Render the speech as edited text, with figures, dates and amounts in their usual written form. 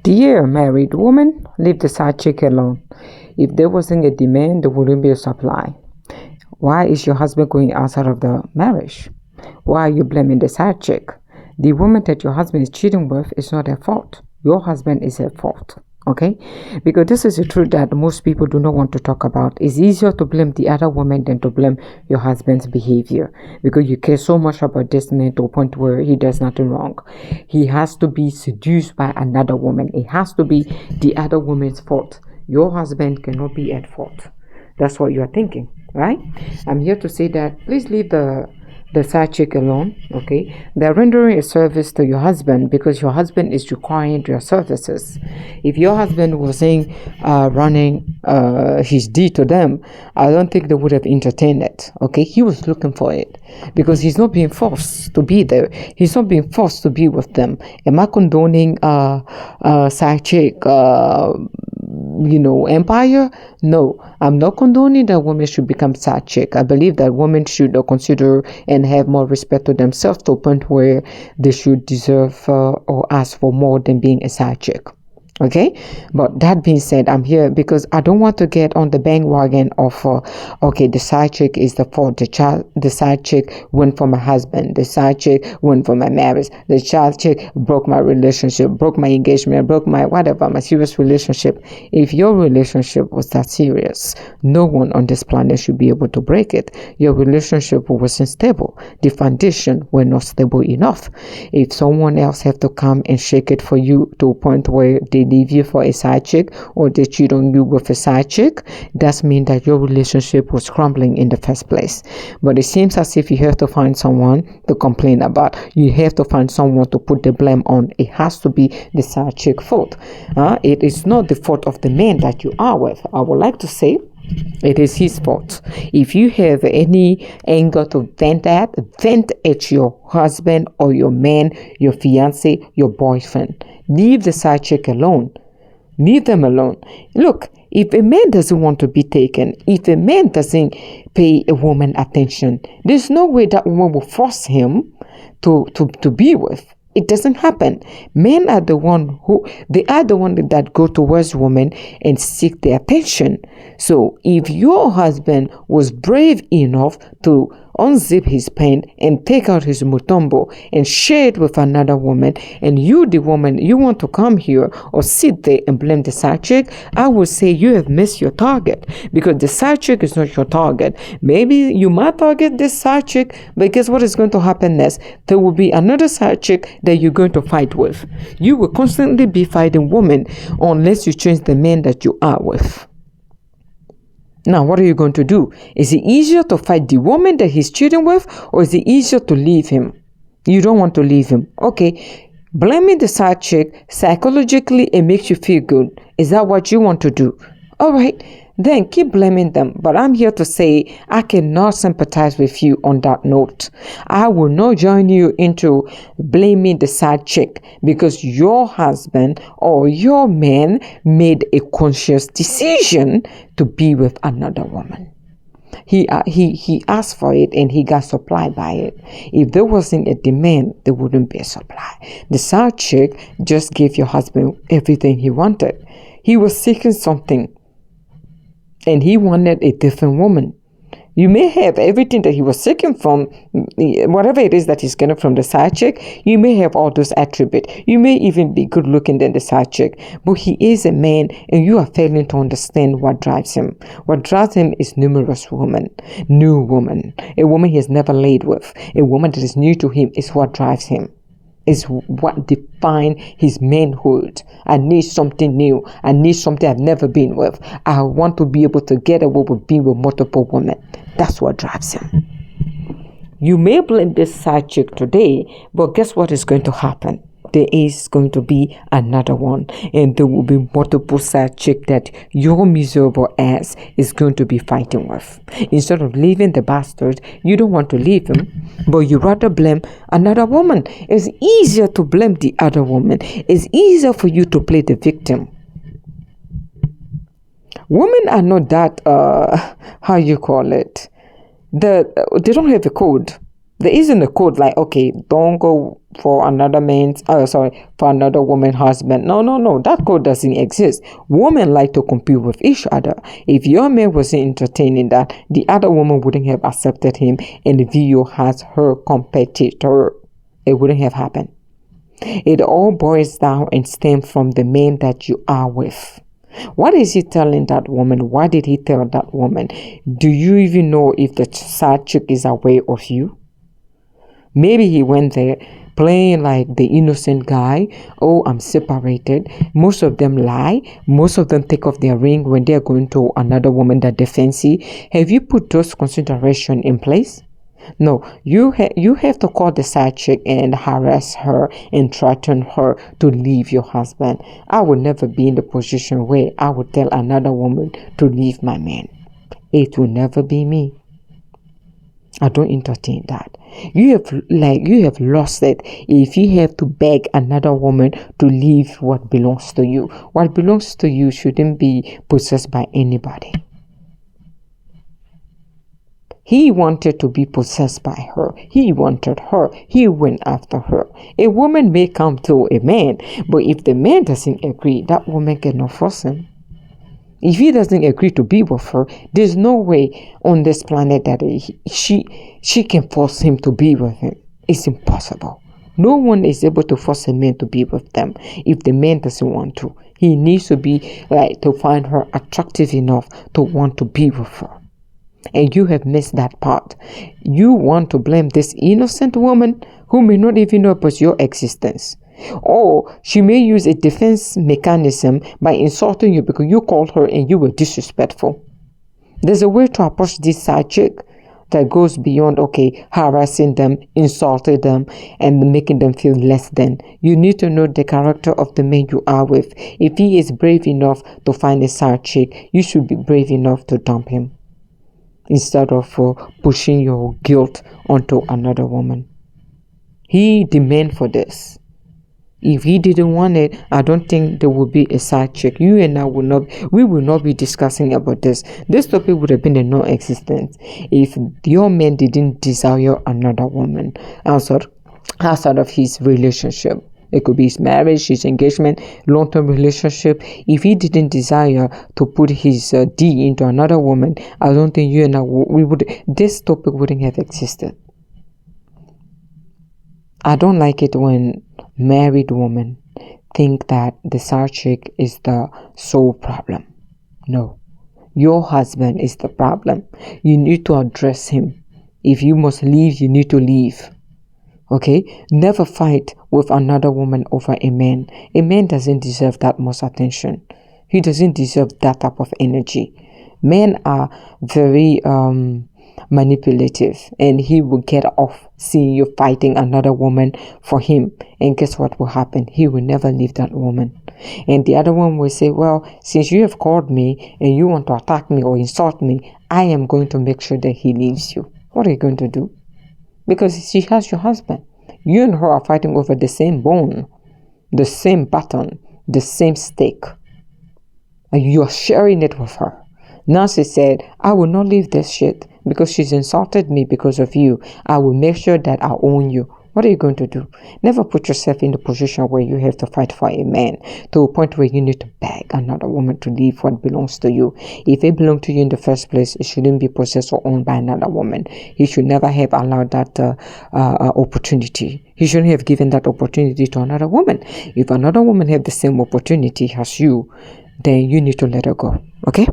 Dear married woman, leave the side chick alone. If there wasn't a demand, there wouldn't be a supply. Why is your husband going outside of the marriage? Why are you blaming the side chick? The woman that your husband is cheating with is not her fault. Your husband is at fault. Okay? Because this is a truth that most people do not want to talk about. It's easier to blame the other woman than to blame your husband's behavior. Because you care so much about this man to a point where he does nothing wrong. He has to be seduced by another woman. It has to be the other woman's fault. Your husband cannot be at fault. That's what you are thinking, right? I'm here to say that please leave the side chick alone. Okay, they're rendering a service to your husband because your husband is requiring your services. If your husband was saying running his deed to them, I don't think they would have entertained it. Okay, he was looking for it because he's not being forced to be there. He's not being forced to be with them. Am I condoning side chick empire? No, I'm not condoning that women should become side chick. I believe that women should consider and have more respect to themselves to a point where they should deserve or ask for more than being a side chick. Okay, but that being said, I'm here because I don't want to get on the bandwagon of the side chick is the fault. The side chick went for my husband. The side chick went for my marriage. The side chick broke my relationship, broke my engagement, broke my serious relationship. If your relationship was that serious, no one on this planet should be able to break it. Your relationship wasn't stable. The foundation were not stable enough. If someone else have to come and shake it for you to a point where they leave you for a side chick or they cheat on you with a side chick, that means that your relationship was crumbling in the first place. But it seems as if you have to find someone to complain about. You have to find someone to put the blame on. It has to be the side chick fault. It is not the fault of the man that you are with. I would like to say it is his fault. If you have any anger to vent at your husband or your man, your fiance, your boyfriend. Leave the side chick alone. Leave them alone. Look, if a man doesn't want to be taken, if a man doesn't pay a woman attention, there's no way that woman will force him to be with. It doesn't happen. Men are the one that go towards women and seek their attention. So if your husband was brave enough to unzip his pant and take out his mutombo and share it with another woman, and you, the woman, you want to come here or sit there and blame the side chick, I would say you have missed your target, because the side chick is not your target. Maybe you might target this side chick, but guess what is going to happen next? There will be another side chick that you're going to fight with. You will constantly be fighting women unless you change the man that you are with. Now, what are you going to do? Is it easier to fight the woman that he's cheating with, or is it easier to leave him? You don't want to leave him. Okay, blaming the side chick psychologically, it makes you feel good. Is that what you want to do? All right, then keep blaming them. But I'm here to say I cannot sympathize with you on that note. I will not join you into blaming the side chick because your husband or your man made a conscious decision to be with another woman. He asked for it and he got supplied by it. If there wasn't a demand, there wouldn't be a supply. The side chick just gave your husband everything he wanted. He was seeking something, and he wanted a different woman. You may have everything that he was seeking from, whatever it is that he's getting from the side chick. You may have all those attributes. You may even be good looking than the side chick. But he is a man, and you are failing to understand what drives him. What drives him is numerous women, new woman, a woman he has never laid with, a woman that is new to him is what drives him. Is what defines his manhood. I need something new. I need something I've never been with. I want to be able to get away with being with multiple women. That's what drives him. You may blame this side chick today, but guess what is going to happen? There is going to be another one, and there will be multiple side chick that your miserable ass is going to be fighting with. Instead of leaving the bastard, you don't want to leave him, but you rather blame another woman. It's easier to blame the other woman. It's easier for you to play the victim. Women are not that how you call it. They don't have a code. There isn't a code like, okay, don't go for another man's for another woman's husband. No, that code doesn't exist. Women like to compete with each other. If your man wasn't entertaining that, the other woman wouldn't have accepted him and view you as her competitor. It wouldn't have happened. It all boils down and stems from the man that you are with. What is he telling that woman? What did he tell that woman? Do you even know if the side chick is aware of you? Maybe he went there playing like the innocent guy. Oh, I'm separated. Most of them lie. Most of them take off their ring when they're going to another woman that they fancy. Have you put those considerations in place? No, you have to call the side chick and harass her and threaten her to leave your husband. I would never be in the position where I would tell another woman to leave my man. It will never be me. I don't entertain that. You have lost it if you have to beg another woman to leave what belongs to you. What belongs to you shouldn't be possessed by anybody. He wanted to be possessed by her. He wanted her. He went after her. A woman may come to a man, but if the man doesn't agree, that woman cannot force him. If he doesn't agree to be with her, there's no way on this planet that she can force him to be with him. It's impossible. No one is able to force a man to be with them if the man doesn't want to. He needs to be to find her attractive enough to want to be with her. And you have missed that part. You want to blame this innocent woman who may not even know about your existence. Or she may use a defense mechanism by insulting you because you called her and you were disrespectful. There's a way to approach this side chick that goes beyond, harassing them, insulting them, and making them feel less than. You need to know the character of the man you are with. If he is brave enough to find a side chick, you should be brave enough to dump him, instead of pushing your guilt onto another woman. He demanded for this. If he didn't want it, I don't think there would be a side chick. You and I will not be discussing about this. This topic would have been a non-existent if your man didn't desire another woman outside of his relationship. It could be his marriage, his engagement, long-term relationship. If he didn't desire to put his D into another woman, I don't think you and I this topic wouldn't have existed. I don't like it when married women think that the side chick is the sole problem. No, your husband is the problem. You need to address him. If you must leave, you need to leave. Okay? Never fight with another woman over a man. A man doesn't deserve that much attention. He doesn't deserve that type of energy. Men are very manipulative, and he will get off seeing you fighting another woman for him. And guess what will happen? He will never leave that woman. And the other one will say, well, since you have called me and you want to attack me or insult me, I am going to make sure that he leaves you. What are you going to do? Because she has your husband. You and her are fighting over the same bone, the same button, the same steak. And you are sharing it with her. Now she said, I will not leave this shit because she's insulted me because of you. I will make sure that I own you. What are you going to do? Never put yourself in the position where you have to fight for a man to a point where you need to beg another woman to leave what belongs to you. If it belonged to you in the first place, it shouldn't be possessed or owned by another woman. He should never have allowed that opportunity. He shouldn't have given that opportunity to another woman. If another woman had the same opportunity as you, then you need to let her go. Okay?